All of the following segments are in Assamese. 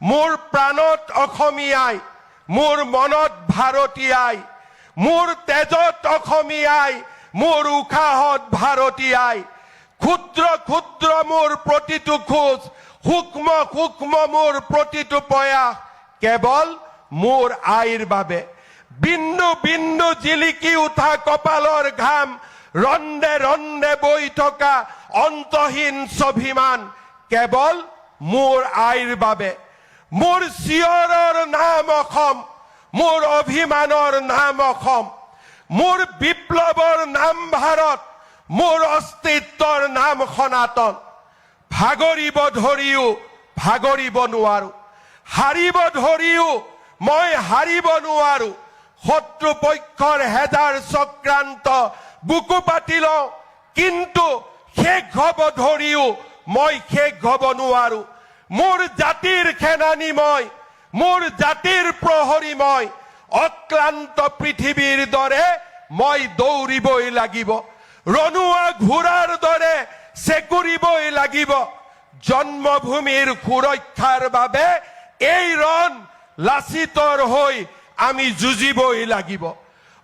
মোৰ প্ৰাণত অসমীয়াই, মোৰ মনত ভাৰতীয়াই, মোৰ তেজত অসমীয়াই, মোৰ উশাহত ভাৰতীয়াই। ক্ষুদ্ৰ ক্ষুদ্ৰ মোৰ প্ৰতিটো খোজ, সূক্ষ্ম সূক্ষ্ম মোৰ প্ৰতিটো প্ৰয়াস কেৱল মোৰ আইৰ বাবে। বিন্দু বিন্দু জিলিকি উঠা কপালৰ ঘাম, ৰন্দে ৰন্দে বৈ থকা অন্তহীন স্বাভিমান কেৱল মোৰ আইৰ বাবে। মোৰ চিঞৰৰ নাম অসম, মোৰ অভিমানৰ নাম অসম, মোৰ বিপ্লৱৰ নাম ভাৰত, মোৰ অস্তিত্বৰ নাম সনাতন। ভাগৰিব ধৰিও ভাগৰিব নোৱাৰো, হাৰিব ধৰিও মই হাৰিব নোৱাৰো। শত্ৰুপক্ষৰ হেজাৰ চক্ৰান্ত বুকু পাতি লওঁ, কিন্তু শেষ হব ধৰিও মই শেষ হব নোৱাৰো। মোৰ জাতিৰ সেনানী মই, মোৰ জাতিৰ প্ৰহৰী মই। অক্লান্ত পৃথিৱীৰ দৰে মই দৌৰিবই লাগিব, ৰণুৱা ঘোঁৰাৰ দৰে চেকুৰিবই লাগিব। জন্মভূমিৰ সুৰক্ষাৰ বাবে এই ৰণ লাচিতৰ হৈ আমি যুঁজিবই লাগিব।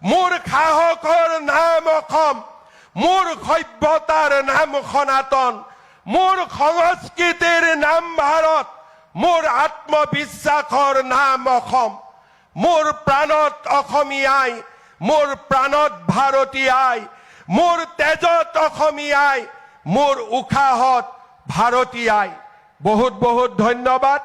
মোৰ সাহসৰ নাম অসম, মোৰ সভ্যতাৰ নাম সনাতন, মোৰ সংস্কৃতিৰ নাম ভাৰত, মোৰ আত্মবিশ্বাসৰ নাম অসম। মোৰ প্ৰাণত অসমীয়াই, মোৰ প্ৰাণত ভাৰতীয়াই, মোৰ তেজত অসমীয়াই, মোৰ উশাহত ভাৰতীয়াই। বহুত বহুত ধন্যবাদ।